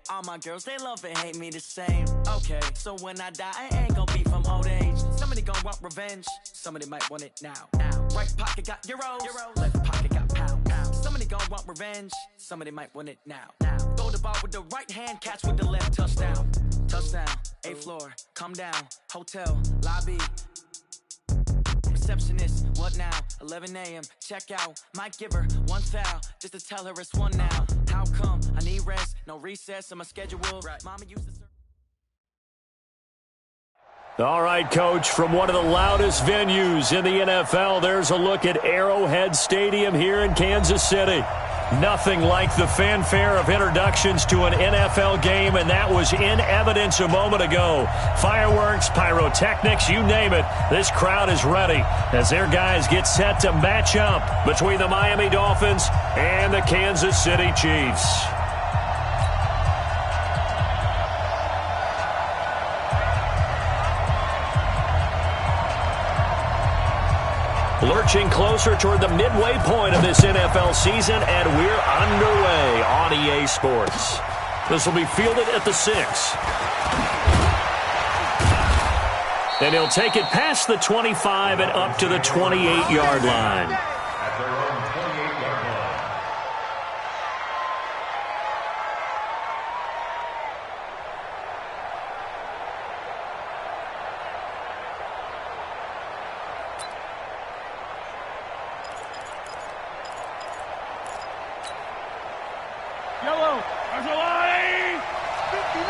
All my girls, they love and hate me the same. Okay, so when I die, I ain't gonna be from old age. Somebody gonna want revenge, somebody might want it now. Right pocket got euros, left pocket got pounds. Somebody gonna want revenge, somebody might want it now. Throw the ball with the right hand, catch with the left, touchdown. Touchdown, 8th floor, come down, hotel, lobby. Receptionist, what now? 11 a.m. Check out. Might give her one foul just to tell her it's one now. How come? I need rest, no recess in my schedule. Right. Mama used to. All right, Coach, from one of the loudest venues in the NFL, there's a look at Arrowhead Stadium here in Kansas City. Nothing like the fanfare of introductions to an NFL game, and that was in evidence a moment ago. Fireworks, pyrotechnics, you name it. This crowd is ready as their guys get set to match up between the Miami Dolphins and the Kansas City Chiefs. Lurching closer toward the midway point of this NFL season, and we're underway on EA Sports. This will be fielded at the 6. And he'll take it past the 25 and up to the 28-yard line. Yellow, there's a line! 59!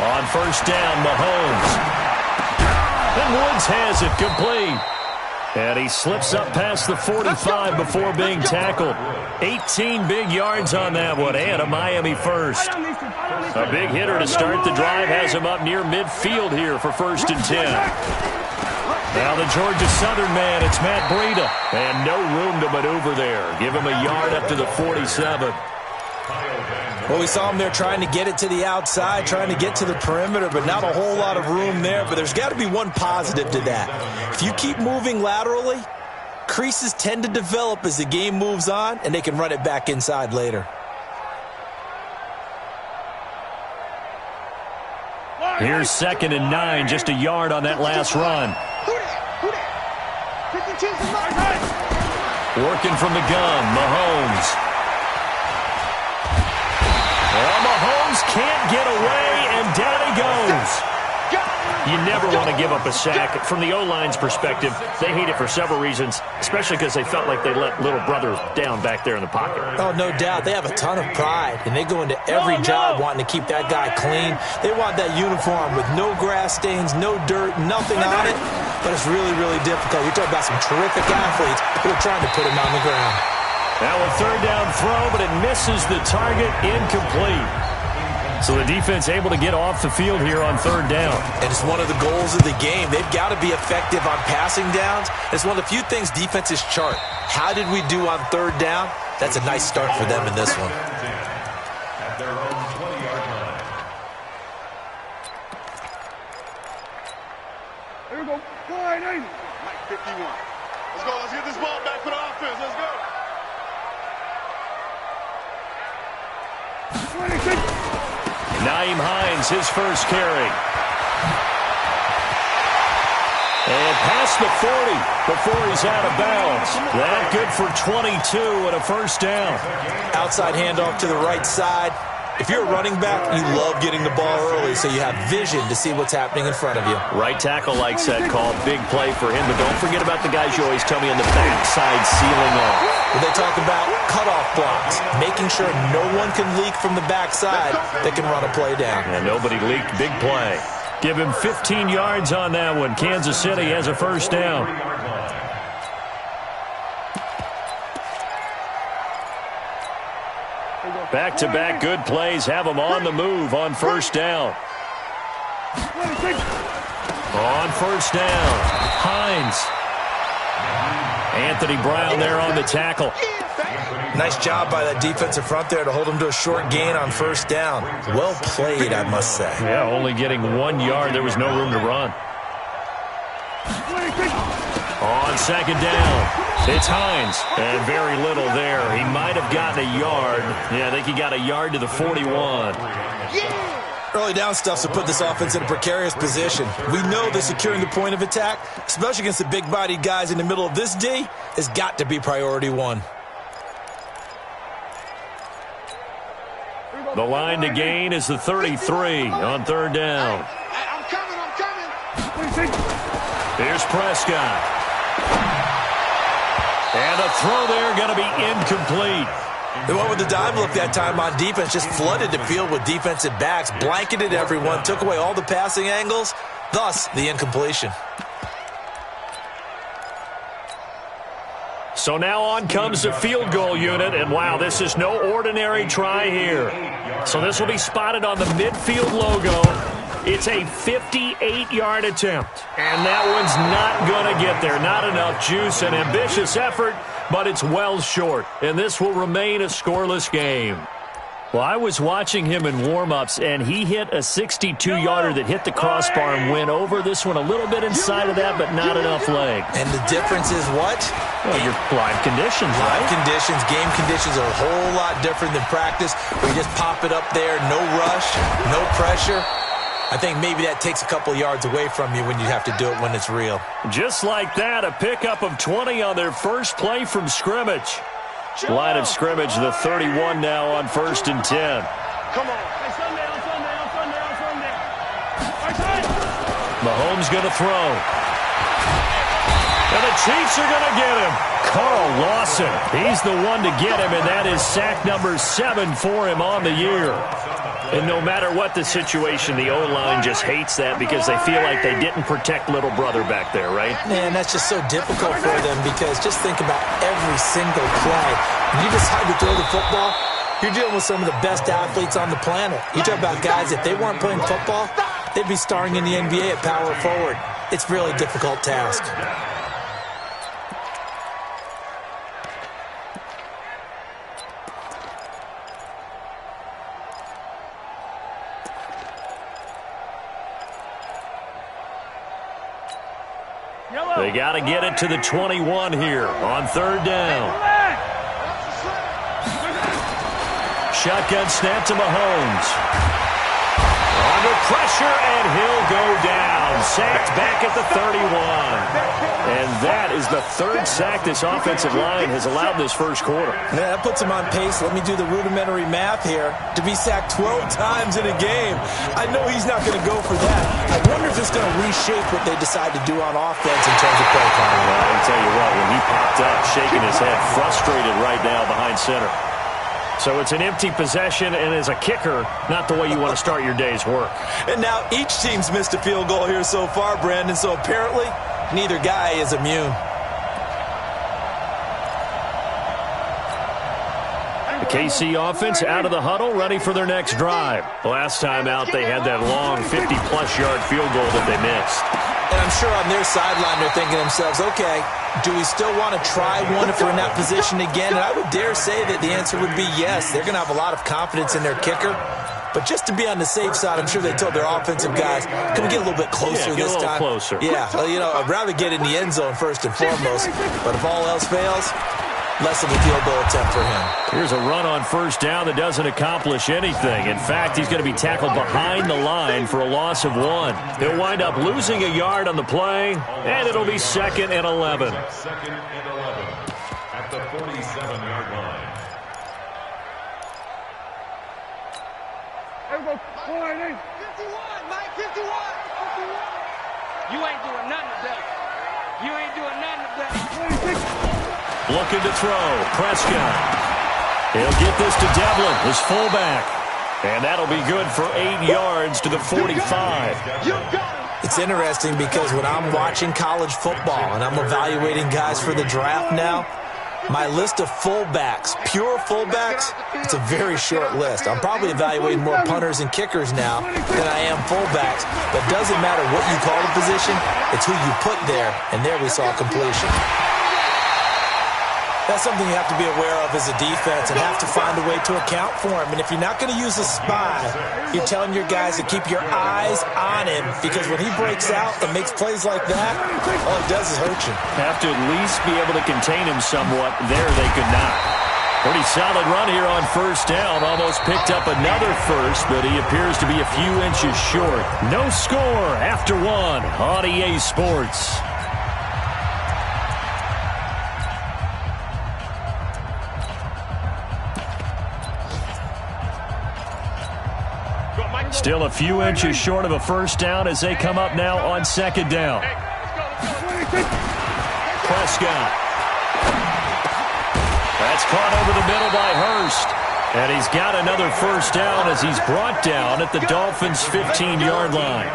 On first down, Mahomes. And Woods has it complete. And he slips up past the 45 before being tackled. 18 big yards on that one, and a Miami first. A big hitter to start the drive has him up near midfield here for 1st and 10. Now the Georgia Southern man, it's Matt Breida. And no room to maneuver there. Give him a yard up to the 47. Well, we saw him there trying to get it to the outside, trying to get to the perimeter, but not a whole lot of room there. But there's got to be one positive to that. If you keep moving laterally, creases tend to develop as the game moves on, and they can run it back inside later. Here's 2nd and 9, just a yard on that last run. Working from the gun, Mahomes. Well, Mahomes can't get away, and down he goes. You never want to give up a sack. From the O-line's perspective, they hate it for several reasons, especially because they felt like they let little brother down back there in the pocket. Oh, no doubt. They have a ton of pride, and they go into every job wanting to keep that guy clean. They want that uniform with no grass stains, no dirt, nothing on it, but it's really, really difficult. You're talking about some terrific athletes who are trying to put him on the ground. Now a 3rd down throw, but it misses the target, incomplete. So the defense able to get off the field here on 3rd down. And it's one of the goals of the game. They've got to be effective on passing downs. It's one of the few things defenses chart. How did we do on 3rd down? That's a nice start for them in this one. At their own 20-yard line. Here we go. Line 80. Mike 51. Let's go. Let's get this ball back for the offense. Let's go. 26. Nyheim Hines, his first carry. And past the 40 before he's out of bounds. That good for 22 and a 1st down. Outside handoff to the right side. If you're a running back, you love getting the ball early so you have vision to see what's happening in front of you. Right tackle likes that call. Big play for him. But don't forget about the guys you always tell me on the backside sealing off. Well, they talk about cutoff blocks, making sure no one can leak from the backside that can run a play down. And nobody leaked. Big play. Give him 15 yards on that one. Kansas City has a 1st down. Back-to-back good plays have them on the move on 1st down. On 1st down, Hines. Anthony Brown there on the tackle. Nice job by that defensive front there to hold him to a short gain on 1st down. Well played, I must say. Yeah, only getting 1 yard. There was no room to run. On 2nd down, It's Hines, and very little there. He might have gotten a yard. Yeah, I think he got a yard to the 41. Early down stuff to put this offense in a precarious position. We know that securing the point of attack, especially against the big-bodied guys in the middle of this D, has got to be priority one. The line to gain is the 33 on third down. I'm coming. Here's Prescott. And a throw there going to be incomplete. They went with the dime look that time on defense, just flooded the field with defensive backs, blanketed everyone, took away all the passing angles, thus the incompletion. So now on comes the field goal unit, and wow, this is no ordinary try here. So this will be spotted on the midfield logo. It's a 58-yard attempt, and that one's not going to get there. Not enough juice, an ambitious effort, but it's well short, and this will remain a scoreless game. Well, I was watching him in warm-ups, and he hit a 62-yarder that hit the crossbar and went over. This one a little bit inside of that, but not enough leg. And the difference is what? Well, your live conditions, right? Live conditions, game conditions are a whole lot different than practice, where you just pop it up there, no rush, no pressure. I think maybe that takes a couple yards away from you when you have to do it when it's real. Just like that, a pickup of 20 on their first play from scrimmage. Line of scrimmage, the 31 now on 1st and 10. Come on. Mahomes going to throw. And the Chiefs are going to get him. Carl Lawson, he's the one to get him, and that is sack number 7 for him on the year. And no matter what the situation, the O-line just hates that because they feel like they didn't protect little brother back there, right? Man, that's just so difficult for them because just think about every single play. When you decide to throw the football, you're dealing with some of the best athletes on the planet. You talk about guys, if they weren't playing football, they'd be starring in the NBA at power forward. It's a really difficult task. They got to get it to the 21 here on third down. Shotgun snap to Mahomes. Under pressure, and he'll go down. Sacked back at the 31. And that is the third sack this offensive line has allowed this first quarter. Yeah, that puts him on pace. Let me do the rudimentary math here. To be sacked 12 times in a game, I know he's not going to go for that. I wonder if it's going to reshape what they decide to do on offense in terms of play calling. Well, I can tell you what, when he popped up, shaking his head, frustrated right now behind center. So it's an empty possession, and as a kicker, not the way you want to start your day's work. And now each team's missed a field goal here so far, Brandon, so apparently neither guy is immune. The KC offense out of the huddle, ready for their next drive. Last time out, they had that long 50-plus yard field goal that they missed. And I'm sure on their sideline they're thinking to themselves, okay, do we still want to try one if we're in that position again? And I would dare say that the answer would be yes. They're going to have a lot of confidence in their kicker. But just to be on the safe side, I'm sure they told their offensive guys, can we get a little bit closer this time? Closer. Yeah, well, you know, I'd rather get in the end zone first and foremost. But if all else fails, less of a field goal attempt for him. Here's a run on first down that doesn't accomplish anything. In fact, he's going to be tackled behind the line for a loss of 1. He'll wind up losing a yard on the play, and it'll be 2nd and 11. Second and 11 at the 47-yard line. Everybody, 51, Mike, 51. You ain't doing nothing today. You ain't doing nothing today. 26. Looking to throw. Prescott. He'll get this to Devlin, his fullback. And that'll be good for 8 yards to the 45. It's interesting because when I'm watching college football and I'm evaluating guys for the draft now, my list of fullbacks, pure fullbacks, it's a very short list. I'm probably evaluating more punters and kickers now than I am fullbacks. But it doesn't matter what you call the position, it's who you put there. And there we saw completion. That's something you have to be aware of as a defense and have to find a way to account for him. And if you're not going to use a spy, you're telling your guys to keep your eyes on him, because when he breaks out and makes plays like that, all he does is hurt you. Have to at least be able to contain him somewhat. There they could not. Pretty solid run here on first down. Almost picked up another first, but he appears to be a few inches short. No score after one on EA Sports. Still a few inches short of a first down as they come up now on second down. Prescott. That's caught over the middle by Hurst. And he's got another first down as he's brought down at the Dolphins' 15-yard line.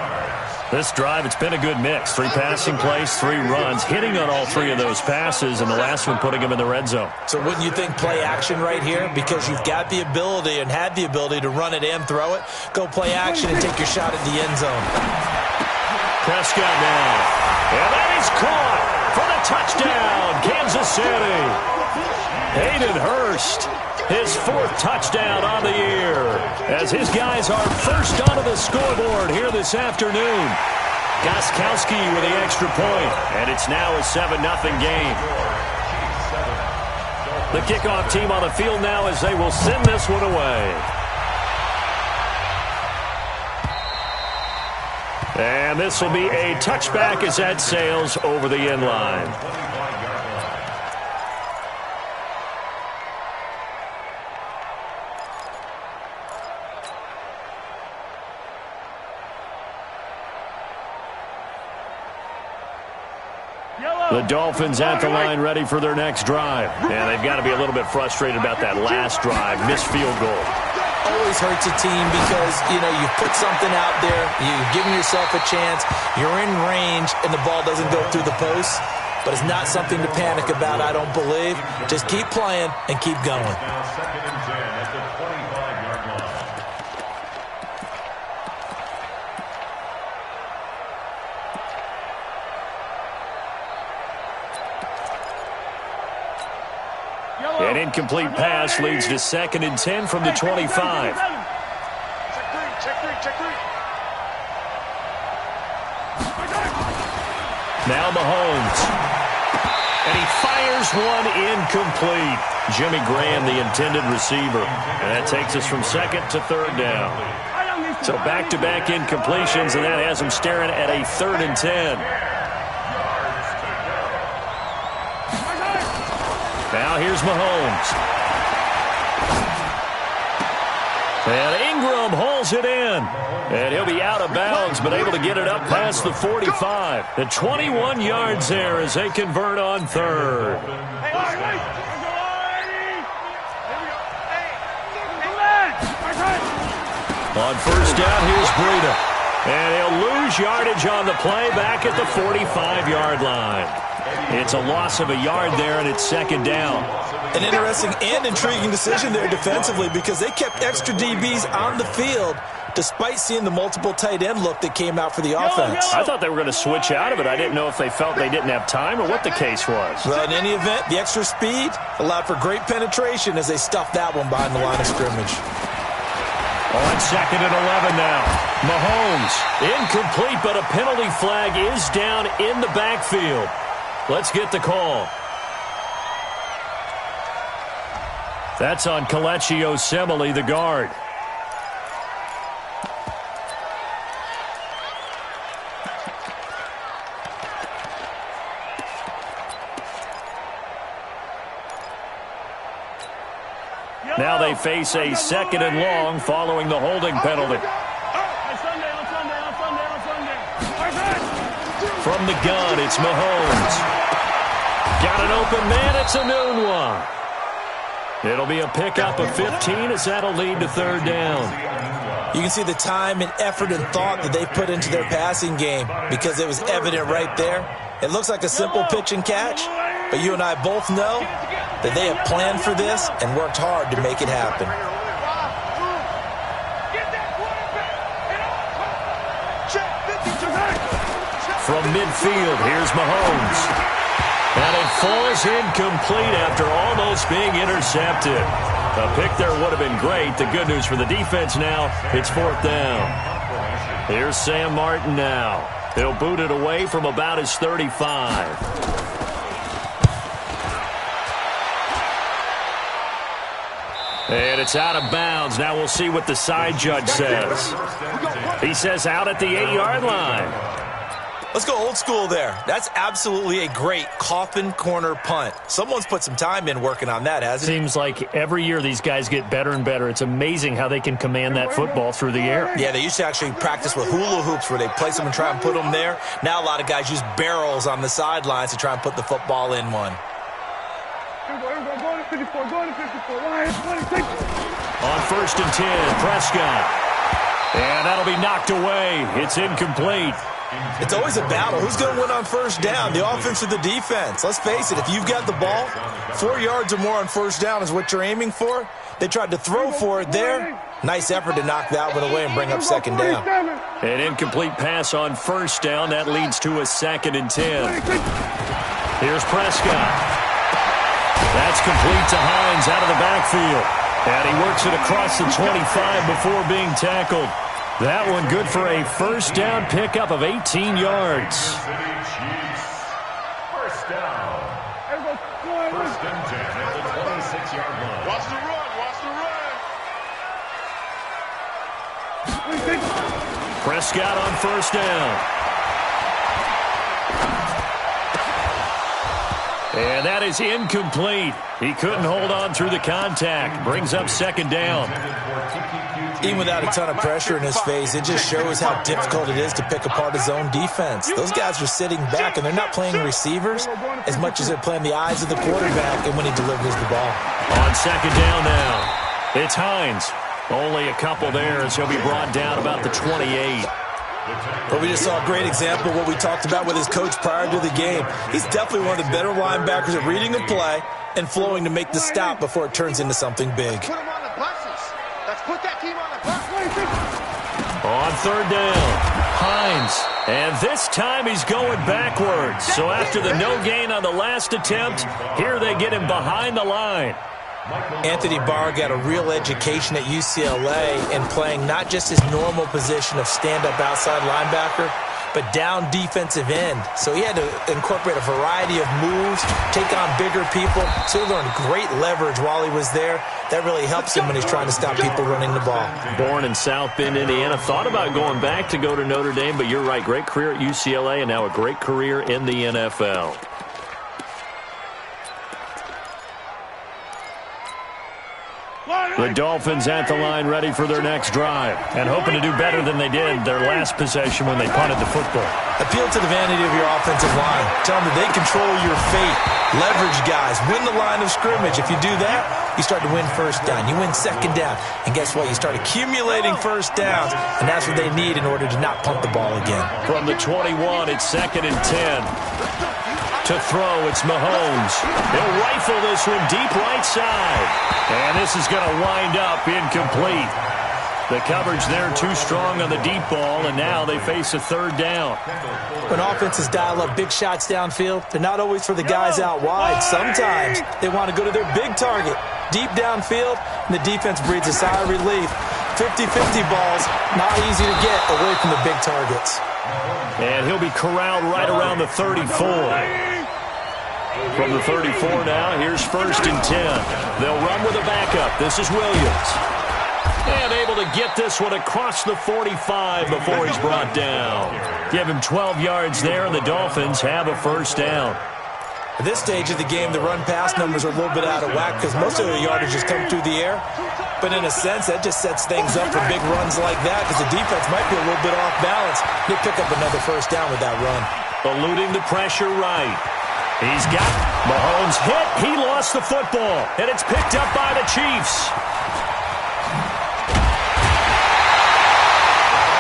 This drive, it's been a good mix. 3 passing plays, 3 runs, hitting on all 3 of those passes, and the last one putting him in the red zone. So wouldn't you think play action right here? Because you've got the ability and had the ability to run it and throw it. Go play action and take your shot at the end zone. Prescott now. And that is caught for the touchdown, Kansas City. Hayden Hurst, his 4th touchdown on the year, as his guys are first onto the scoreboard here this afternoon. Gostkowski with the extra point, and it's now a 7-0 game. The kickoff team on the field now as they will send this one away. And this will be a touchback as that sails over the end line. The Dolphins at the line ready for their next drive. And they've got to be a little bit frustrated about that last drive, missed field goal. Always hurts a team because, you've put something out there, you've given yourself a chance, you're in range, and the ball doesn't go through the post. But it's not something to panic about, I don't believe. Just keep playing and keep going. Second and 10 at the 25-yard line. An incomplete pass leads to 2nd and 10 from the 25. Now Mahomes. And he fires one incomplete. Jimmy Graham, the intended receiver. And that takes us from 2nd to 3rd down. So back-to-back incompletions, and that has him staring at a 3rd and 10. Now here's Mahomes. And Ingram hauls it in. And he'll be out of bounds, but able to get it up past the 45. The 21 yards there as they convert on 3rd. On first down, here's Breida. And he'll lose yardage on the play back at the 45-yard line. It's a loss of a yard there, and it's 2nd down. An interesting and intriguing decision there defensively because they kept extra DBs on the field despite seeing the multiple tight end look that came out for the offense. I thought they were going to switch out of it. I didn't know if they felt they didn't have time or what the case was. Well, in any event, the extra speed allowed for great penetration as they stuffed that one behind the line of scrimmage. On 2nd and 11 now. Mahomes, incomplete, but a penalty flag is down in the backfield. Let's get the call. That's on Kelechi Osemele, the guard. Now they face a 2nd and long following the holding penalty. From the gun, it's Mahomes. Got an open man, it's a noon one. It'll be a pickup of 15 as that'll lead to 3rd down. You can see the time and effort and thought that they put into their passing game because it was evident right there. It looks like a simple pitch and catch, but you and I both know that they have planned for this and worked hard to make it happen. From midfield, here's Mahomes. And it falls incomplete after almost being intercepted. A pick there would have been great. The good news for the defense now, it's 4th down. Here's Sam Martin now. He'll boot it away from about his 35. And it's out of bounds. Now we'll see what the side judge says. He says out at the 8-yard line. Let's go old school there. That's absolutely a great coffin corner punt. Someone's put some time in working on that, hasn't it? Seems like every year these guys get better and better. It's amazing how they can command that football through the air. Yeah, they used to actually practice with hula hoops where they place them and try and put them there. Now a lot of guys use barrels on the sidelines to try and put the football in one. On 1st and 10, Prescott. And that'll be knocked away. It's incomplete. It's always a battle. Who's going to win on 1st down, the offense or the defense? Let's face it, if you've got the ball, 4 yards or more on 1st down is what you're aiming for. They tried to throw for it there. Nice effort to knock that one away and bring up 2nd down. An incomplete pass on 1st down. That leads to a 2nd and 10. Here's Prescott. That's complete to Hines out of the backfield. And he works it across the 25 before being tackled. That one good for a 1st down pickup of 18 yards. 1st down. 1st and 10 at the 26-yard line. Watch the run. Watch the run. Prescott on 1st down. And that is incomplete. He couldn't hold on through the contact. Brings up 2nd down. Even without a ton of pressure in his face, it just shows how difficult it is to pick apart his own defense. Those guys are sitting back, and they're not playing receivers as much as they're playing the eyes of the quarterback and when he delivers the ball. On 2nd down now, it's Hines. Only a couple there as he'll be brought down about the 28. But we just saw a great example of what we talked about with his coach prior to the game. He's definitely one of the better linebackers at reading a play and flowing to make the stop before it turns into something big. Put him on the buses. Let's put that team on the buses. On 3rd down, Hines. And this time he's going backwards. So after the no gain on the last attempt, here they get him behind the line. Anthony Barr got a real education at UCLA in playing not just his normal position of stand-up outside linebacker, but down defensive end. So he had to incorporate a variety of moves, take on bigger people. So he learned great leverage while he was there. That really helps him when he's trying to stop people running the ball. Born in South Bend, Indiana. Thought about going back to go to Notre Dame, but you're right. Great career at UCLA and now a great career in the NFL. The Dolphins at the line ready for their next drive and hoping to do better than they did their last possession when they punted the football. Appeal to the vanity of your offensive line. Tell them that they control your fate. Leverage guys. Win the line of scrimmage. If you do that, you start to win 1st down. You win 2nd down. And guess what? You start accumulating 1st downs, and that's what they need in order to not punt the ball again. From the 21, it's 2nd and 10. To throw, it's Mahomes. He'll rifle this one deep right side. And this is going to wind up incomplete. The coverage there too strong on the deep ball, and now they face a 3rd down. When offenses dial up big shots downfield, they're not always for the guys out wide. Sometimes they want to go to their big target, deep downfield, and the defense breathes a sigh of relief. 50-50 balls, not easy to get away from the big targets. And he'll be corralled right around the 34. From the 34 now, here's 1st and 10. They'll run with a backup. This is Williams. And able to get this one across the 45 before he's brought down. Give him 12 yards there, and the Dolphins have a 1st down. At this stage of the game, the run-pass numbers are a little bit out of whack because most of the yardage has come through the air. But in a sense, that just sets things up for big runs like that because the defense might be a little bit off balance. They pick up another 1st down with that run. Eluding the pressure right. He's got Mahomes hit. He lost the football, and it's picked up by the Chiefs.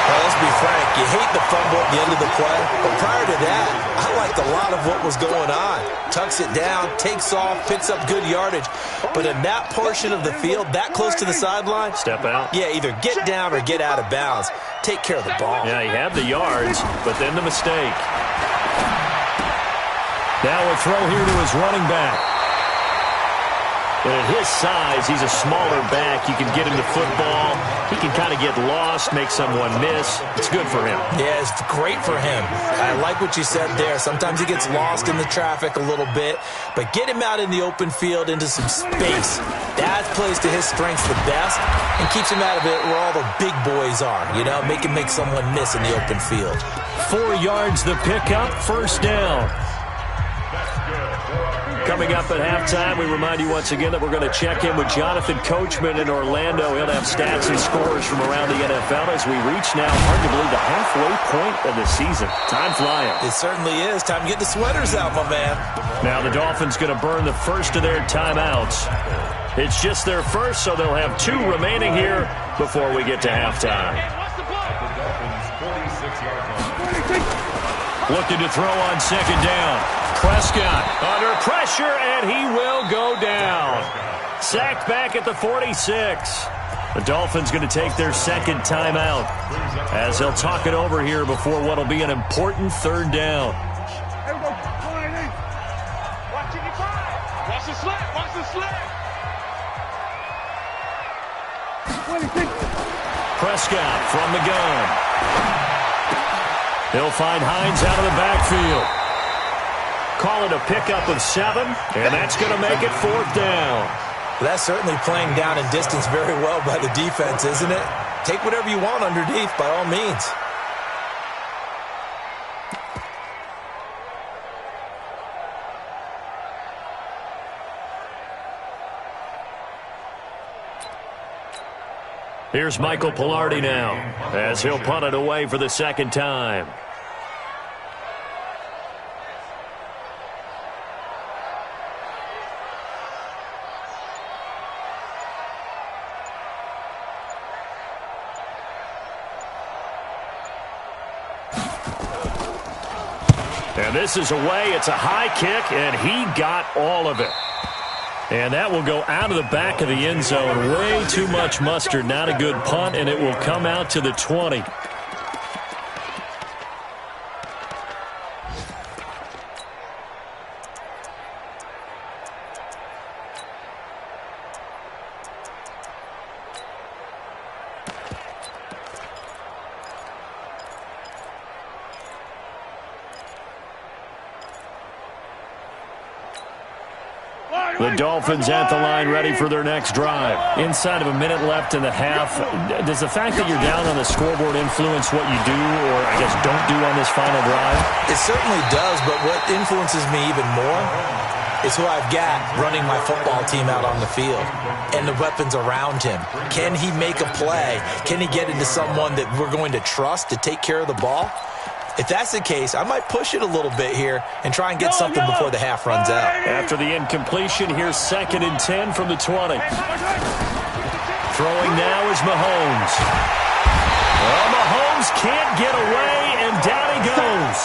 Well, let's be frank. You hate the fumble at the end of the play, but prior to that, I liked a lot of what was going on. Tucks it down, takes off, picks up good yardage. But in that portion of the field, that close to the sideline, step out. Yeah, either get down or get out of bounds. Take care of the ball. Yeah, he had the yards, but then the mistake. Now a throw here to his running back. And at his size, he's a smaller back. You can get him to football. He can kind of get lost, make someone miss. It's good for him. Yeah, it's great for him. I like what you said there. Sometimes he gets lost in the traffic a little bit, but get him out in the open field into some space. That plays to his strengths the best and keeps him out of it where all the big boys are. You know, make him make someone miss in the open field. 4 yards the pickup, first down. Coming up at halftime, we remind you once again that we're going to check in with Jonathan Coachman in Orlando. He'll have stats and scores from around the NFL as we reach now, hard to believe, the halfway point of the season. Time flying. It certainly is. Time to get the sweaters out, my man. Now the Dolphins going to burn the first of their timeouts. It's just their first, so they'll have 2 remaining here before we get to halftime. Looking to throw on second down. Prescott under pressure, and he will go down. Sacked back at the 46. The Dolphins going to take their second timeout as they'll talk it over here before what will be an important third down. Watch the slap. Watch the slap. Prescott from the gun. He'll find Hines out of the backfield. Call it a pickup of 7, and that's going to make it 4th down. Well, that's certainly playing down in distance very well by the defense, isn't it? Take whatever you want underneath, by all means. Here's Michael Pilardi now as he'll punt it away for the second time. And this is away. It's a high kick, and he got all of it. And that will go out of the back of the end zone. Way too much mustard. Not a good punt, and it will come out to the 20. The Dolphins at the line ready for their next drive. Inside of a minute left in the half, does the fact that you're down on the scoreboard influence what you do or, I guess, don't do on this final drive? It certainly does, but what influences me even more is who I've got running my football team out on the field and the weapons around him. Can he make a play? Can he get into someone that we're going to trust to take care of the ball? If that's the case, I might push it a little bit here and try and get something before the half runs out. After the incompletion, here's 2nd and 10 from the 20. Throwing now is Mahomes. Well, Mahomes can't get away, and down he goes.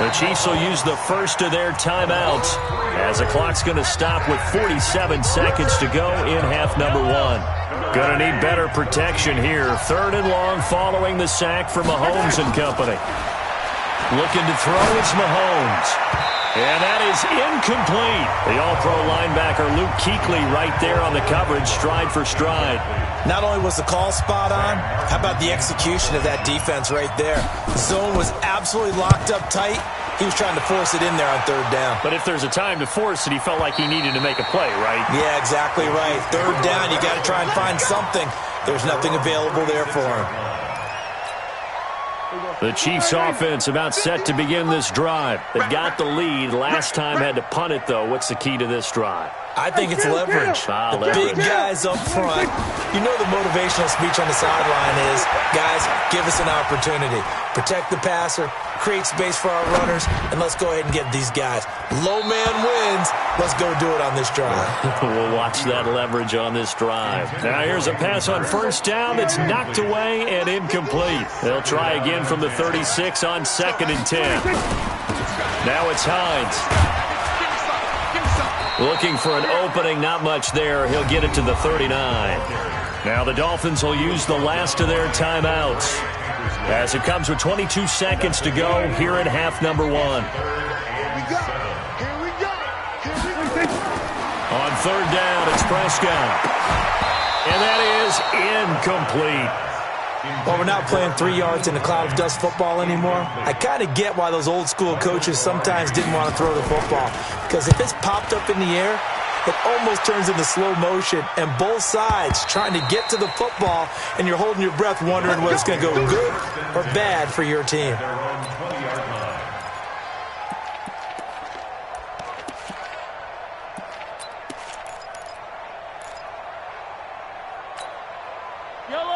The Chiefs will use the first of their timeouts as the clock's going to stop with 47 seconds to go in half number 1. Going to need better protection here. 3rd and long following the sack for Mahomes and company. Looking to throw, it's Mahomes. And that is incomplete. The all-pro linebacker Luke Kuechly right there on the coverage, stride for stride. Not only was the call spot on, how about the execution of that defense right there? The zone was absolutely locked up tight. He was trying to force it in there on 3rd down. But if there's a time to force it, he felt like he needed to make a play, right? Yeah, exactly right. 3rd down, you got to try and find something. There's nothing available there for him. The Chiefs offense about set to begin this drive. They've got the lead. Last time had to punt it, though. What's the key to this drive? I think it's leverage. The big guys up front. You know the motivational speech on the sideline is, guys, give us an opportunity. Protect the passer, create space for our runners, and let's go ahead and get these guys. Low man wins. Let's go do it on this drive. We'll watch that leverage on this drive. Now here's a pass on 1st down that's knocked away and incomplete. They'll try again from the 36 on 2nd and 10. Now it's Hines. Looking for an opening, not much there. He'll get it to the 39. Now the Dolphins will use the last of their timeouts as it comes with 22 seconds to go here in half number 1. third down. It's Prescott. And that is incomplete. Well, we're not playing 3 yards in a cloud of dust football anymore. I kind of get why those old school coaches sometimes didn't want to throw the football. Because if it's popped up in the air, it almost turns into slow motion. And both sides trying to get to the football, and you're holding your breath wondering whether it's going to go good or bad for your team.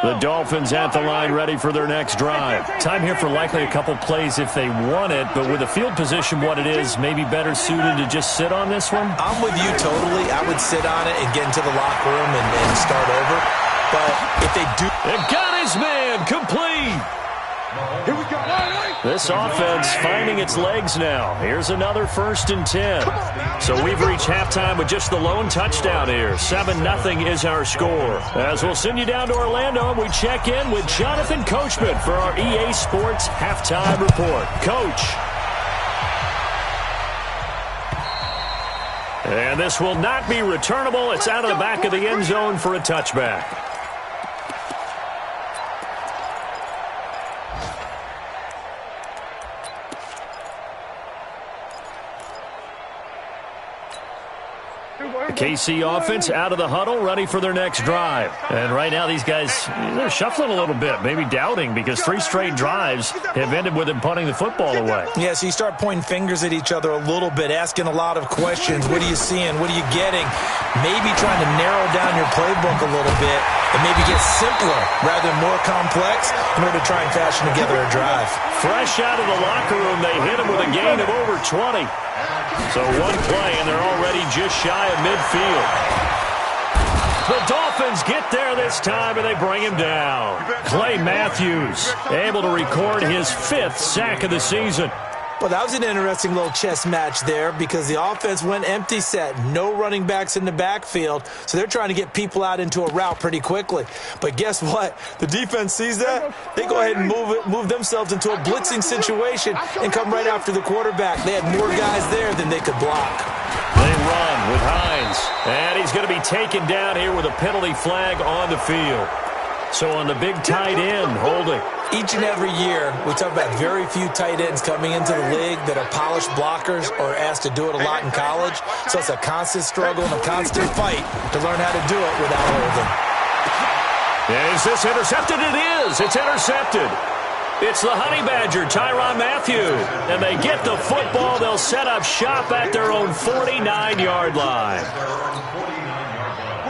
The Dolphins at the line ready for their next drive. Time here for likely a couple plays if they want it, but with the field position what it is, maybe better suited to just sit on this one? I'm with you totally. I would sit on it and get into the locker room and start over. But if they do... They've got his man complete. Here we go. This offense finding its legs now. Here's another 1st and 10. So we've reached halftime with just the lone touchdown here. 7-0 is our score. As we'll send you down to Orlando, we check in with Jonathan Coachman for our EA Sports Halftime Report. Coach. And this will not be returnable. It's out of the back of the end zone for a touchback. KC offense out of the huddle, ready for their next drive. And right now these guys, they're shuffling a little bit, maybe doubting, because 3 straight drives have ended with them punting the football away. Yeah, so you start pointing fingers at each other a little bit, asking a lot of questions. What are you seeing? What are you getting? Maybe trying to narrow down your playbook a little bit and maybe get simpler rather than more complex in order to try and fashion together a drive. Fresh out of the locker room, they hit him with a gain of over 20. So one play, and they're already just shy of midfield. The Dolphins get there this time, and they bring him down. Clay Matthews able to record his 5th sack of the season. Well, that was an interesting little chess match there because the offense went empty set. No running backs in the backfield, so they're trying to get people out into a route pretty quickly. But guess what? The defense sees that. They go ahead and move themselves into a blitzing situation and come right after the quarterback. They had more guys there than they could block. They run with Hines, and he's going to be taken down here with a penalty flag on the field. So on the big tight end, holding. Each and every year, we talk about very few tight ends coming into the league that are polished blockers or asked to do it a lot in college. So it's a constant struggle and a constant fight to learn how to do it without holding. Is this intercepted? It is. It's intercepted. It's the Honey Badger, Tyrann Mathieu. And they get the football. They'll set up shop at their own 49-yard line.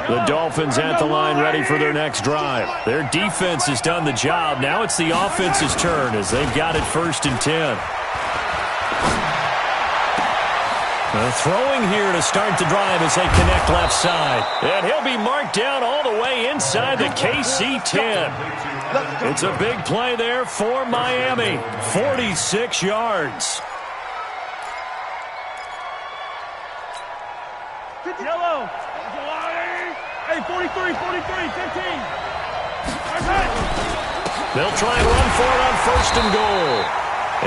The Dolphins at the line ready for their next drive. Their defense has done the job. Now it's the offense's turn as they've got it 1st and 10. Throwing here to start the drive as they connect left side. And he'll be marked down all the way inside the KC 10. It's a big play there for Miami. 46 yards. Yellow. Hey, 43, 15. They'll try and run for it on 1st and goal.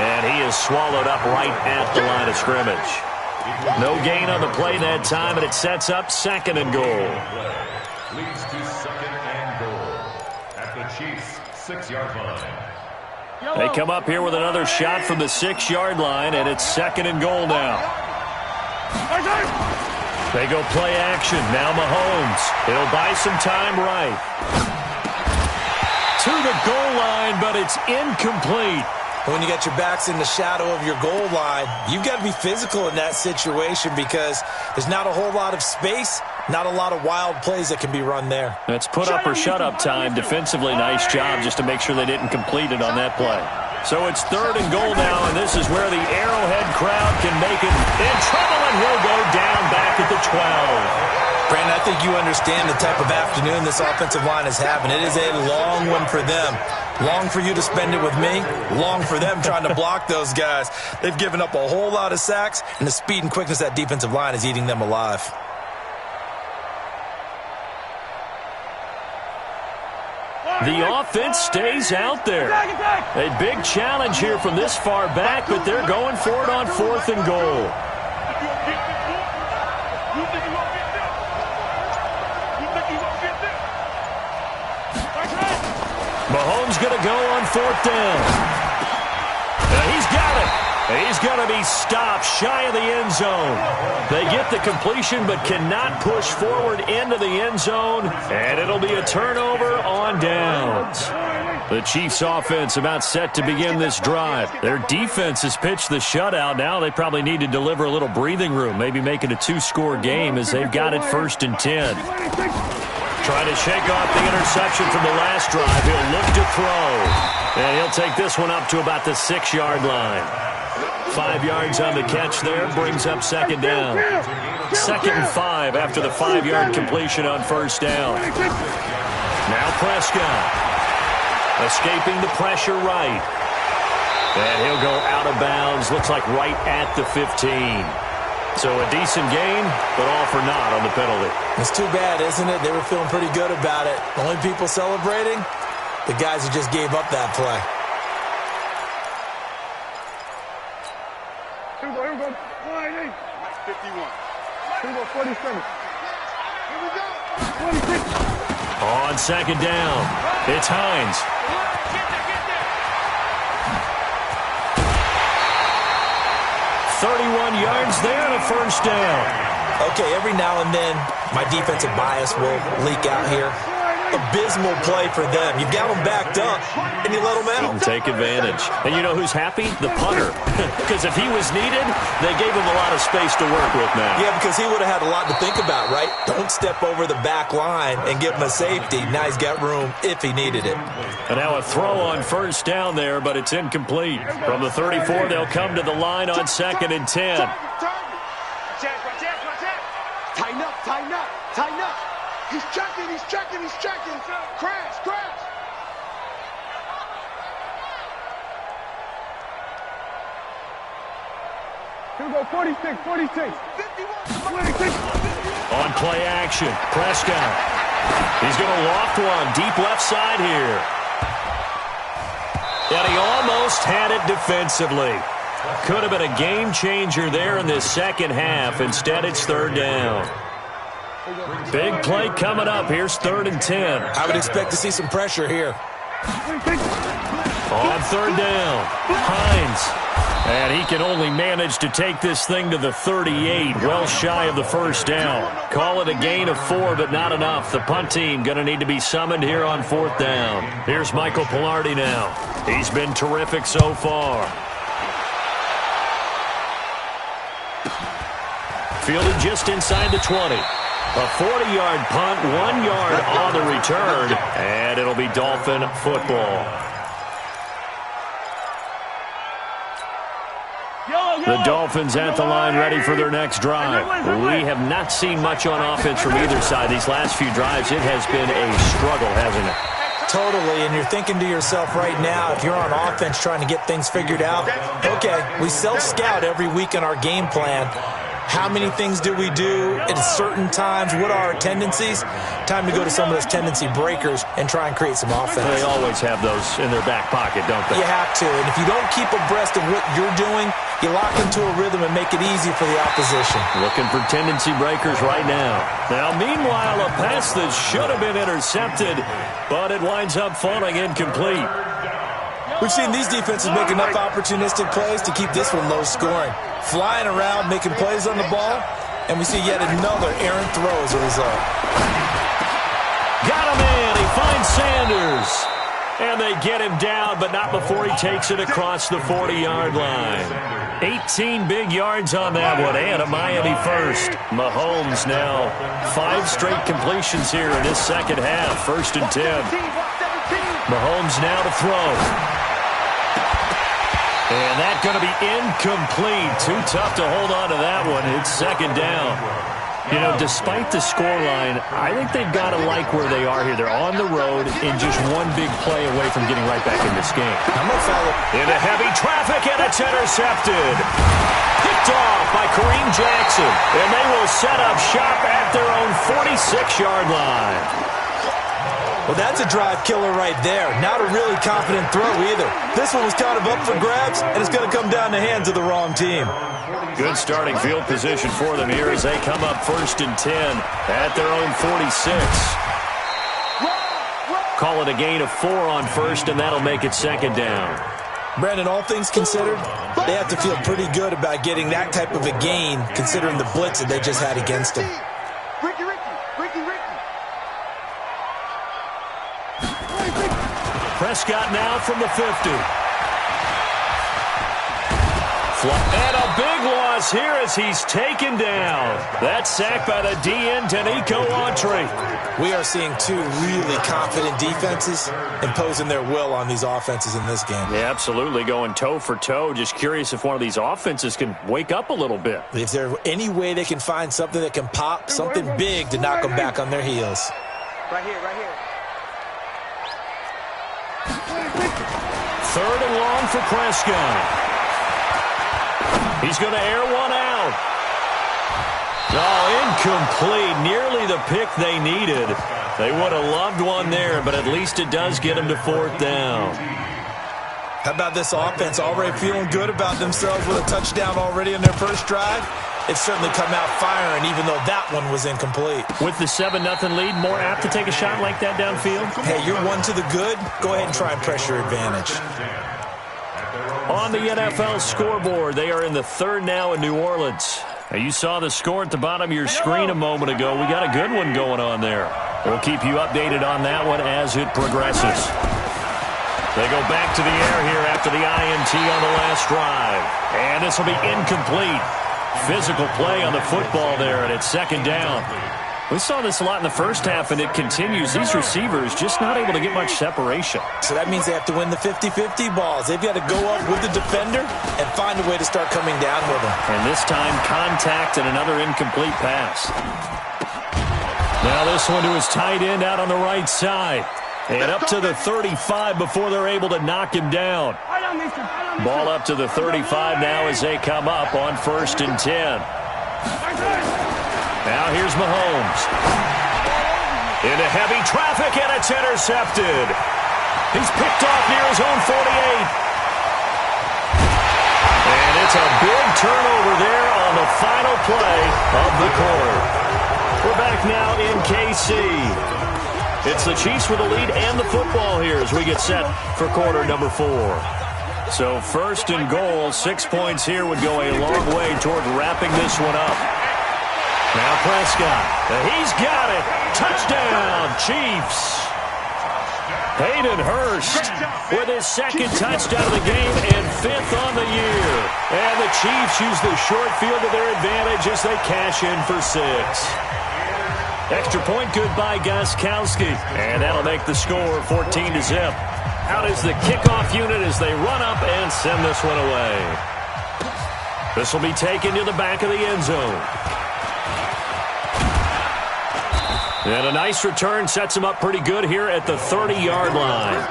And he is swallowed up right at the line of scrimmage. No gain on the play that time, and it sets up 2nd and goal. Leads to 2nd and goal at the Chiefs' 6-yard line. They come up here with another shot from the 6-yard line, and it's 2nd and goal now. They go play action. Now Mahomes. He'll buy some time right. To the goal line, but it's incomplete. When you got your backs in the shadow of your goal line, you've got to be physical in that situation because there's not a whole lot of space, not a lot of wild plays that can be run there. That's put up or shut up time. Defensively, nice job just to make sure they didn't complete it on that play. So it's 3rd and goal now, and this is where the Arrowhead crowd can make it in trouble, and he'll go down back at the 12. Brandon, I think you understand the type of afternoon this offensive line is having. It is a long one for them. Long for you to spend it with me. Long for them trying to block those guys. They've given up a whole lot of sacks, and the speed and quickness of that defensive line is eating them alive. The offense stays out there. A big challenge here from this far back, but they're going for it on 4th and goal. Mahomes going to go on 4th down. He's got it. He's going to be stopped shy of the end zone. They get the completion but cannot push forward into the end zone, and it'll be a turnover on downs. The Chiefs' offense about set to begin this drive. Their defense has pitched the shutout. Now they probably need to deliver a little breathing room, maybe make it a 2-score game as they've got it 1st and 10. Trying to shake off the interception from the last drive. He'll look to throw, and he'll take this one up to about the 6-yard line. 5 yards on the catch there, brings up 2nd down. 2nd and 5 after the 5-yard completion on 1st down. Now Prescott. Escaping the pressure right. And he'll go out of bounds. Looks like right at the 15. So a decent gain, but all for naught on the penalty. It's too bad, isn't it? They were feeling pretty good about it. The only people celebrating, the guys who just gave up that play. Here we go. 51. Here we go, 47. Here we go. 26. On 2nd down, it's Hines. 31 yards there and a 1st down. Okay, every now and then, my defensive bias will leak out here. Abysmal play for them. You've got them backed up, and you let them out. Didn't take advantage. And you know who's happy? The punter. Because if he was needed, they gave him a lot of space to work with now. Yeah, because he would have had a lot to think about, right? Don't step over the back line and give him a safety. Now he's got room if he needed it. And now a throw on 1st down there, but it's incomplete. From the 34, they'll come to the line on 2nd and 10. Tighten up, tighten up, tighten up. He's checking, he's checking, he's checking. Crash, crash. Here we go, 46, 46. 51, 26. On play action, Prescott. He's going to loft one, deep left side here. And he almost had it defensively. Could have been a game changer there in this 2nd half. Instead, it's 3rd down. Big play coming up. Here's 3rd and 10. I would expect to see some pressure here. On 3rd down, Hines. And he can only manage to take this thing to the 38, well shy of the 1st down. Call it a gain of 4, but not enough. The punt team going to need to be summoned here on 4th down. Here's Michael Pilardi now. He's been terrific so far. Fielded just inside the 20. A 40-yard punt, 1 yard on the return, and it'll be Dolphin football. The Dolphins at the line ready for their next drive. We have not seen much on offense from either side. These last few drives, it has been a struggle, hasn't it? Totally, and you're thinking to yourself right now, if you're on offense trying to get things figured out, okay, we self-scout every week in our game plan. How many things do we do at certain times? What are our tendencies? Time to go to some of those tendency breakers and try and create some offense. They always have those in their back pocket, don't they? You have to, and if you don't keep abreast of what you're doing, you lock into a rhythm and make it easy for the opposition. Looking for tendency breakers right now. Now, meanwhile, a pass that should have been intercepted, but it winds up falling incomplete. We've seen these defenses make enough opportunistic plays to keep this one low scoring. Flying around, making plays on the ball, and we see yet another errant throw as a result. Got him in. He finds Sanders. And they get him down, but not before he takes it across the 40-yard line. 18 big yards on that one, and a Miami first. Mahomes now 5 straight completions here in this 2nd half. 1st and 10. Mahomes now to throw. And that's going to be incomplete. Too tough to hold on to that one. It's 2nd down. You know, despite the scoreline, I think they've got to like where they are here. They're on the road in just one big play away from getting right back in this game. I'm going to follow. Into heavy traffic, and it's intercepted. Picked off by Kareem Jackson. And they will set up shop at their own 46-yard line. Well, that's a drive killer right there. Not a really confident throw either. This one was kind of up for grabs, and it's going to come down the hands of the wrong team. Good starting field position for them here as they come up 1st and 10 at their own 46. Call it a gain of 4 on first, and that'll make it second down. Brandon, all things considered, they have to feel pretty good about getting that type of a gain, considering the blitz that they just had against them. Ricky. Prescott now from the 50. And a big loss here as he's taken down. That's sacked by the DN, Danico Autry. We are seeing two really confident defenses imposing their will on these offenses in this game. Yeah, absolutely, going toe for toe. Just curious if one of these offenses can wake up a little bit. Is there any way they can find something that can pop, something big to knock them back on their heels? Right here. 3rd and long for Prescott. He's going to air one out. Oh, incomplete. Nearly the pick they needed. They would have loved one there, but at least it does get them to 4th down. How about this offense already feeling good about themselves with a touchdown already in their first drive? It's certainly come out firing, even though that one was incomplete. With the 7-0 lead, more apt to take a shot like that downfield? Hey, you're one to the good. Go ahead and try and pressure advantage. On the NFL scoreboard, they are in the 3rd now in New Orleans. Now, you saw the score at the bottom of your screen a moment ago. We got a good one going on there. We'll keep you updated on that one as it progresses. They go back to the air here after the INT on the last drive. And this will be incomplete. Physical play on the football there, and it's 2nd down. We saw this a lot in the first half, and it continues. These receivers just not able to get much separation. So that means they have to win the 50-50 balls. They've got to go up with the defender and find a way to start coming down with them. And this time, contact and another incomplete pass. Now this one to his tight end out on the right side. And up to the 35 before they're able to knock him down. Ball up to the 35 now as they come up on 1st and 10. Now here's Mahomes. Into heavy traffic, and it's intercepted. He's picked off near his own 48. And it's a big turnover there on the final play of the quarter. We're back now in KC. It's the Chiefs with the lead and the football here as we get set for quarter number 4. So 1st and goal, 6 points here would go a long way toward wrapping this one up. Now Prescott, he's got it. Touchdown, Chiefs. Hayden Hurst with his 2nd touchdown of the game and 5th on the year. And the Chiefs use the short field to their advantage as they cash in for 6. Extra point good by Gostkowski. And that'll make the score 14-0. Out is the kickoff unit as they run up and send this one away. This will be taken to the back of the end zone. And a nice return sets him up pretty good here at the 30-yard line.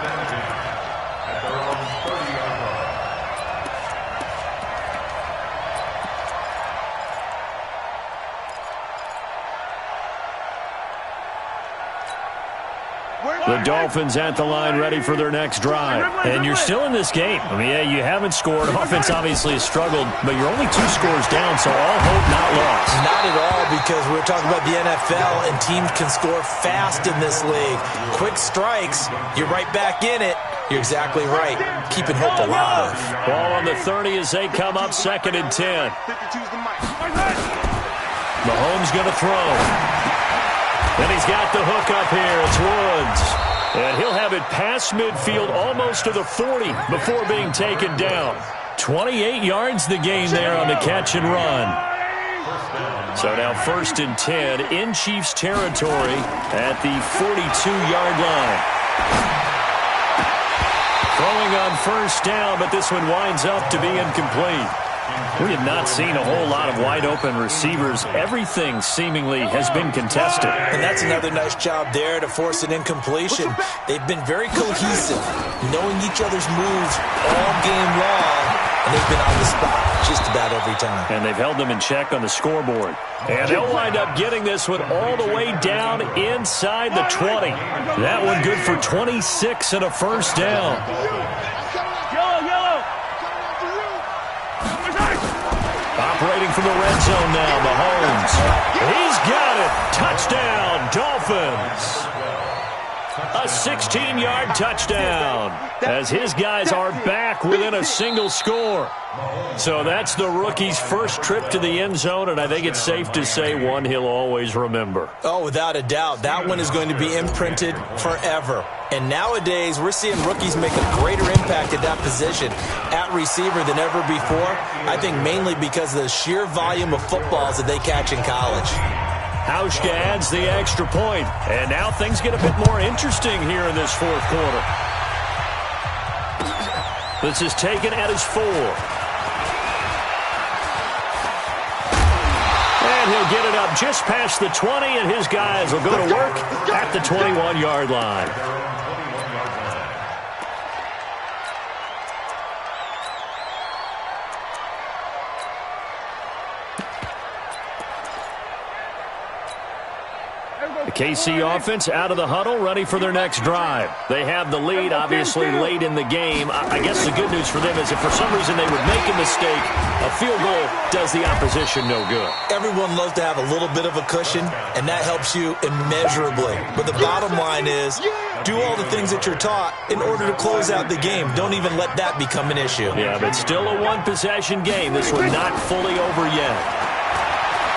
The Dolphins at the line ready for their next drive. And you're still in this game. I mean, yeah, you haven't scored. Offense obviously has struggled, but you're only 2 scores down, so all hope not lost. Not at all, because we're talking about the NFL, and teams can score fast in this league. Quick strikes, you're right back in it. You're exactly right. Keeping hope alive. Ball on the 30 as they come up 2nd and 10. Mahomes going to throw. And he's got the hook up here. It's Woods. And he'll have it past midfield almost to the 40 before being taken down. 28 yards the gain there on the catch and run. So now 1st and 10 in Chiefs territory at the 42-yard line. Throwing on 1st down, but this one winds up to be incomplete. We have not seen a whole lot of wide-open receivers. Everything seemingly has been contested. And that's another nice job there to force an incompletion. They've been very cohesive, knowing each other's moves all game long, and they've been on the spot just about every time. And they've held them in check on the scoreboard. And they'll wind up getting this one all the way down inside the 20. That one good for 26 and a 1st down. Operating from the red zone now, Mahomes. He's got it. Touchdown, Dolphins. A 16-yard touchdown as his guys are back within a single score. So that's the rookie's first trip to the end zone, and I think it's safe to say one he'll always remember. Oh, without a doubt. That one is going to be imprinted forever. And nowadays, we're seeing rookies make a greater impact at that position at receiver than ever before. I think mainly because of the sheer volume of footballs that they catch in college. Hauschka adds the extra point, and now things get a bit more interesting here in this fourth quarter. This is taken at his 4. And he'll get it up just past the 20, and his guys will go to work at the 21-yard line. The KC offense out of the huddle, ready for their next drive. They have the lead, obviously, late in the game. I guess the good news for them is if for some reason they would make a mistake, a field goal does the opposition no good. Everyone loves to have a little bit of a cushion, and that helps you immeasurably. But the bottom line is, do all the things that you're taught in order to close out the game. Don't even let that become an issue. Yeah, but still a one-possession game. This one not fully over yet.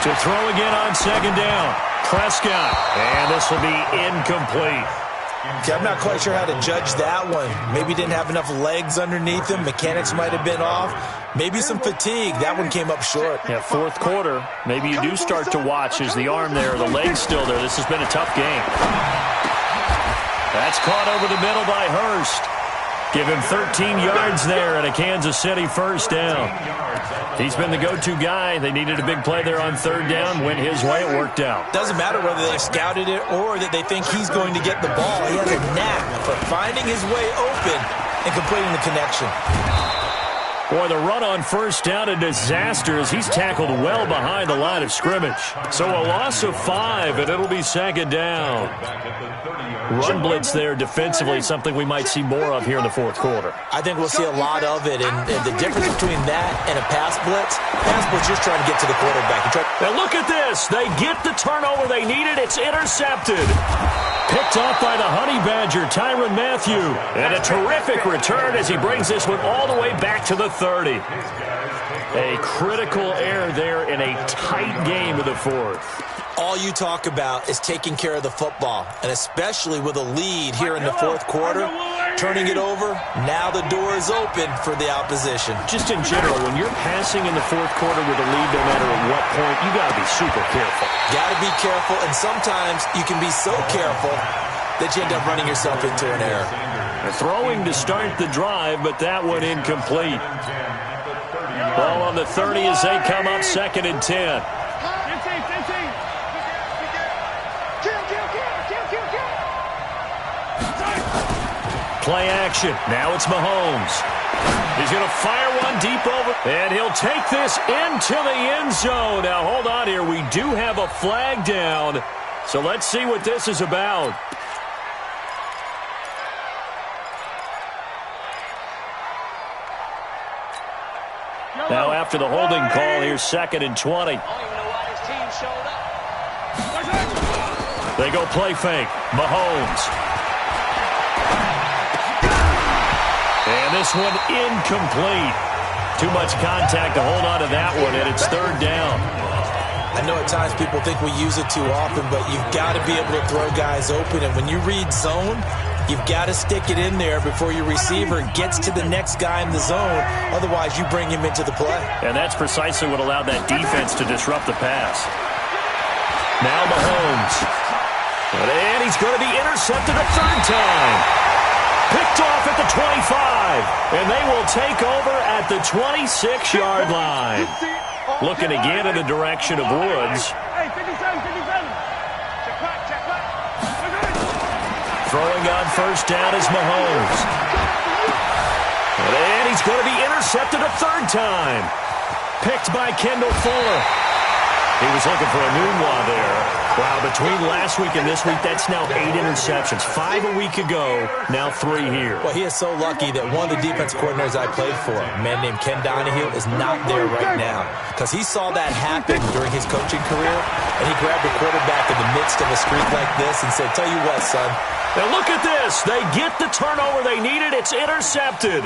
To throw again on second down. Prescott, and this will be incomplete. Okay, I'm not quite sure how to judge that one. Maybe didn't have enough legs underneath him. Mechanics might have been off. Maybe some fatigue. That one came up short. Yeah, fourth quarter. Maybe you do start to watch as the arm there, the leg's still there. This has been a tough game. That's caught over the middle by Hurst. Give him 13 yards there and a Kansas City first down. He's been the go-to guy. They needed a big play there on third down. Went his way. It worked out. Doesn't matter whether they scouted it or that they think he's going to get the ball. He has a knack for finding his way open and completing the connection. Boy, the run on first down, a disaster as he's tackled well behind the line of scrimmage. So a loss of 5, and it'll be second down. Run blitz there defensively, something we might see more of here in the fourth quarter. I think we'll see a lot of it, and the difference between that and a pass blitz just trying to get to the quarterback. Now look at this. They get the turnover they needed. It's intercepted. Picked off by the Honey Badger, Tyrann Mathieu. And a terrific return as he brings this one all the way back to the 30. A critical error there in a tight game of the fourth. All you talk about is taking care of the football, and especially with a lead here in the fourth quarter, turning it over, now the door is open for the opposition. Just in general, when you're passing in the fourth quarter with a lead, no matter at what point, you got to be super careful. Got to be careful, and sometimes you can be so careful that you end up running yourself into an error. They're throwing to start the drive, but that one incomplete. Ball on the 30 as they come up second and 10. Play action. Now it's Mahomes. He's going to fire one deep over, and he'll take this into the end zone. Now, hold on here. We do have a flag down, so let's see what this is about. Now, after the holding call, here's second and 20. I don't even know why this team showed up. They go play fake. Mahomes. And this one incomplete. Too much contact to hold on to that one, and it's third down. I know at times people think we use it too often, but you've got to be able to throw guys open. And when you read zone, you've got to stick it in there before your receiver gets to the next guy in the zone. Otherwise, you bring him into the play. And that's precisely what allowed that defense to disrupt the pass. Now Mahomes. And he's going to be intercepted a third time. Picked off at the 25, and they will take over at the 26-yard line. Looking again in the direction of Woods. Throwing on first down is Mahomes. And he's going to be intercepted a third time. Picked by Kendall Fuller. He was looking for a Nunwa there. Wow, between last week and this week, that's now 8 interceptions. 5 a week ago, now 3 here. Well, he is so lucky that one of the defense coordinators I played for, a man named Ken Donahue, is not there right now. Because he saw that happen during his coaching career, and he grabbed the quarterback in the midst of a streak like this and said, tell you what, son. Now look at this. They get the turnover they needed. It's intercepted.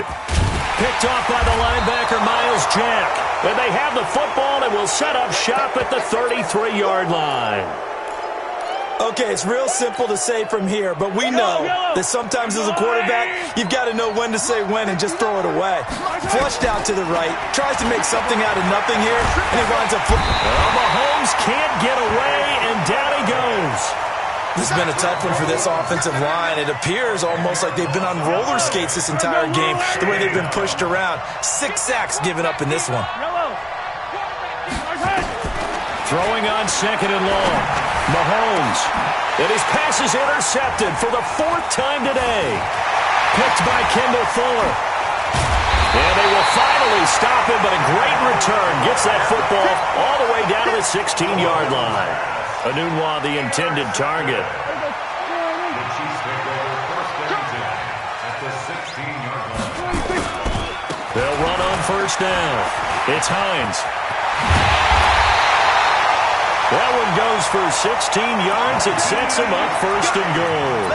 Picked off by the linebacker, Miles Jack. And they have the football and will set up shop at the 33-yard line. Okay, it's real simple to say from here, but we know that sometimes as a quarterback, you've got to know when to say when and just throw it away. Flushed out to the right, tries to make something out of nothing here, and he winds up... Well, Mahomes can't get away, and down he goes. This has been a tough one for this offensive line. It appears almost like they've been on roller skates this entire game, the way they've been pushed around. 6 sacks given up in this one. Throwing on 2nd and long. Mahomes. And his pass is intercepted for the 4th time today. Picked by Kendall Fuller. And they will finally stop him, but a great return. Gets that football all the way down to the 16-yard line. Anunwa, the intended target. The Chiefs take over first and 10 at the 16-yard line. They'll run on first down. It's Hines. That one goes for 16 yards. It sets him up 1st and goal.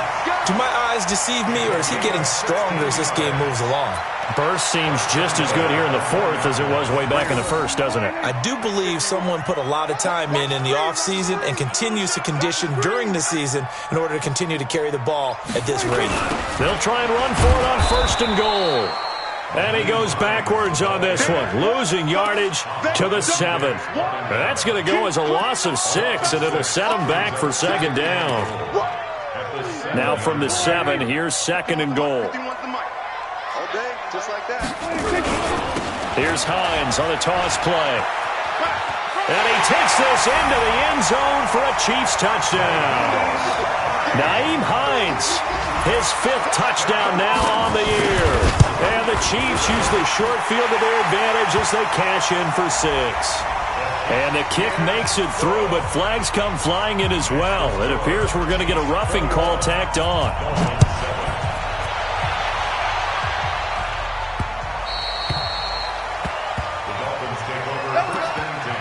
Do my eyes deceive me, or is he getting stronger as this game moves along? Burst seems just as good here in the 4th as it was way back in the 1st, doesn't it? I do believe someone put a lot of time in the offseason and continues to condition during the season in order to continue to carry the ball at this rate. They'll try and run for it on 1st and goal. And he goes backwards on this one, losing yardage to the 7. That's going to go as a loss of 6, and it'll set him back for 2nd down. Now from the 7, here's 2nd and goal. Here's Hines on the toss play. And he takes this into the end zone for a Chiefs touchdown. Nyheim Hines, his 5th touchdown now on the year. And the Chiefs use the short field to their advantage as they cash in for 6. And the kick makes it through, but flags come flying in as well. It appears we're going to get a roughing call tacked on. The Dolphins take over first and 10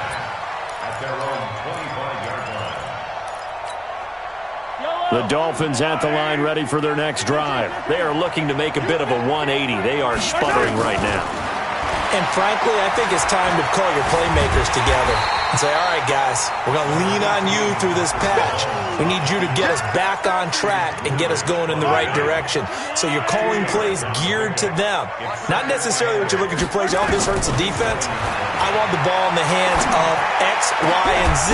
at their own 25-yard line. The Dolphins at the line ready for their next drive. They are looking to make a bit of a 180. They are sputtering right now. And frankly, I think it's time to call your playmakers together and say, all right, guys, we're going to lean on you through this patch. We need you to get us back on track and get us going in the right direction. So you're calling plays geared to them. Not necessarily when you look at your plays, oh, this hurts the defense. I want the ball in the hands of X, Y, and Z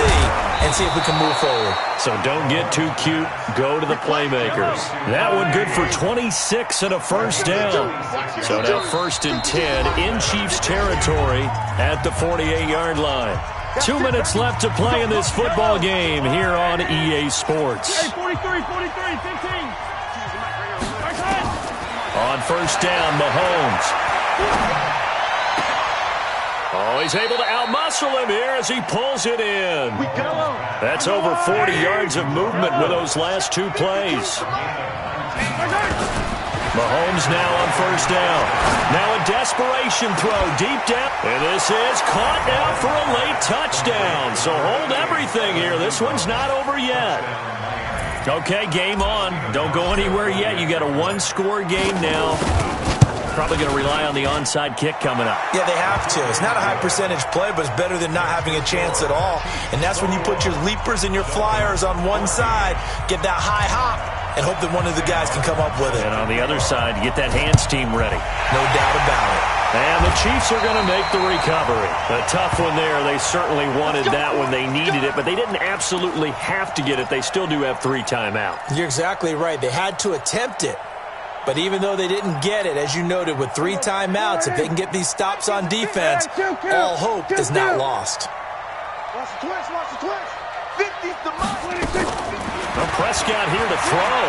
and see if we can move forward. So don't get too cute. Go to the playmakers. That one good for 26 and a 1st down. So now 1st and 10 in Chiefs territory at the 48-yard line. 2 minutes left to play in this football game here on EA Sports. 43, 15. On 1st down, Mahomes. Oh, he's able to outmuscle him here as he pulls it in. That's over 40 yards of movement with those last 2 plays. Mahomes now on 1st down. Now a desperation throw, deep down. And this is caught now for a late touchdown. So hold everything here. This one's not over yet. Okay, game on. Don't go anywhere yet. You got a 1-score game now. Probably going to rely on the onside kick coming up. Yeah, they have to. It's not a high percentage play, but it's better than not having a chance at all. And that's when you put your leapers and your flyers on one side, get that high hop, and hope that one of the guys can come up with it. And on the other side, get that hands team ready. No doubt about it. And the Chiefs are going to make the recovery. A tough one there. They certainly wanted that when they needed it, but they didn't absolutely have to get it. They still do have 3 timeouts. You're exactly right. They had to attempt it. But even though they didn't get it, as you noted, with 3 timeouts, if they can get these stops on defense, all hope is not lost. Watch the twist. 50's the mark. Well, Prescott here to throw.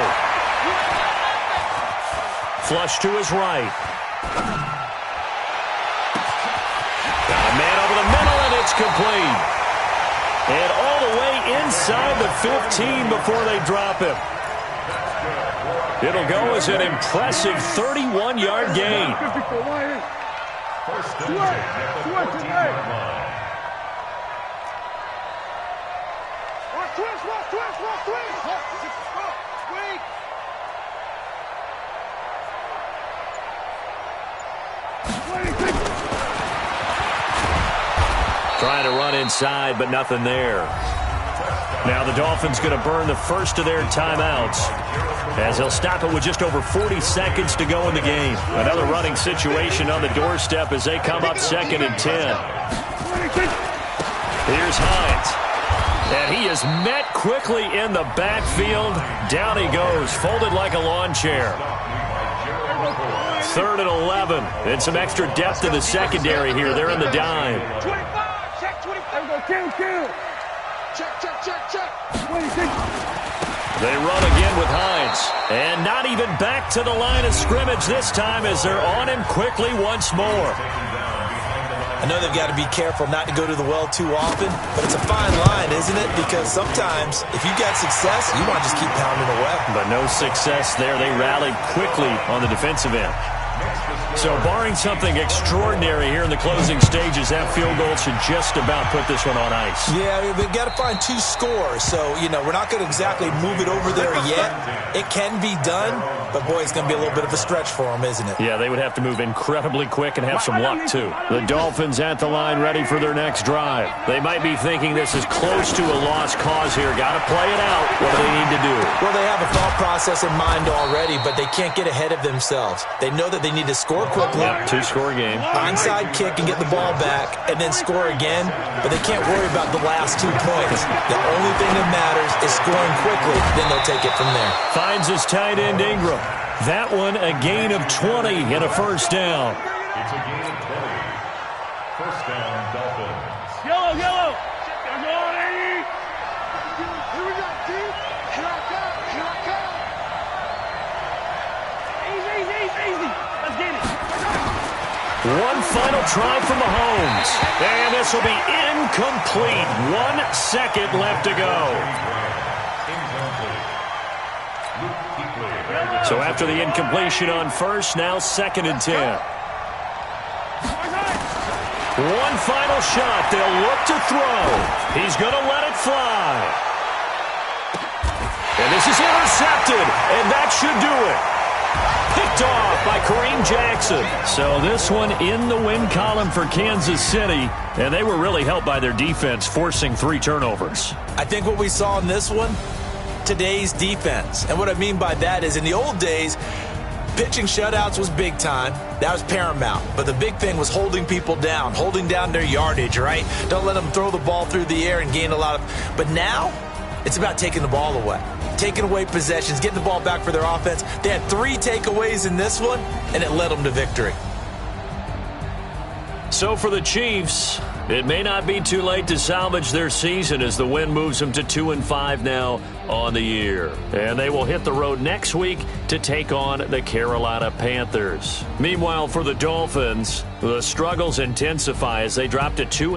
Flush to his right. Got a man over the middle, and it's complete. And all the way inside the 15 before they drop him. It'll go as an impressive 31-yard gain. First and 10 at the 14-yard line. Watch twist, watch twist, watch twist. Wait. Trying to run inside, but nothing there. Now the Dolphins going to burn the first of their timeouts as they'll stop it with just over 40 seconds to go in the game. Another running situation on the doorstep as they come up 2nd and 10. Here's Hines. And he is met quickly in the backfield. Down he goes, folded like a lawn chair. 3rd and 11. And some extra depth in the secondary here. They're in the dime. 25, check 25. Kill. Check. 26. They run again with Hines. And not even back to the line of scrimmage this time as they're on him quickly once more. I know they've got to be careful not to go to the well too often, but it's a fine line, isn't it? Because sometimes if you got success, you want to just keep pounding away. But no success there. They rallied quickly on the defensive end. So barring something extraordinary here in the closing stages, that field goal should just about put this one on ice. Yeah, they've got to find 2 scores. So, we're not going to exactly move it over there yet. It can be done, but, boy, it's going to be a little bit of a stretch for them, isn't it? Yeah, they would have to move incredibly quick and have some luck, too. The Dolphins at the line ready for their next drive. They might be thinking this is close to a lost cause here. Got to play it out. What do they need to do? Well, they have a thought process in mind already, but they can't get ahead of themselves. They know that they need to score quickly. Yep, 2-score game. Onside kick and get the ball back and then score again, but they can't worry about the last 2 points. The only thing that matters is scoring quickly, then they'll take it from there. Finds his tight end Ingram. That one a gain of 20 and a first down. It's a gain of 20. First down, Dolphins. Yellow. Come on, Eddie. Here we go, dude. Here I come. Easy. Let's get it. One final try from Mahomes. And this will be incomplete. 1 second left to go. So after the incompletion on first, now 2nd and 10. One final shot. They'll look to throw. He's going to let it fly. And this is intercepted. And that should do it. Picked off by Kareem Jackson. So this one in the win column for Kansas City. And they were really helped by their defense, forcing 3 turnovers. I think what we saw in this one, today's defense. And what I mean by that is in the old days, pitching shutouts was big time. That was paramount. But the big thing was holding people down, holding down their yardage, right? Don't let them throw the ball through the air and gain a lot of... But now, it's about taking the ball away. Taking away possessions, getting the ball back for their offense. They had 3 takeaways in this one, and it led them to victory. So for the Chiefs, it may not be too late to salvage their season as the win moves them to 2-5 now on the year. And they will hit the road next week to take on the Carolina Panthers. Meanwhile, for the Dolphins, the struggles intensify as they drop to 2.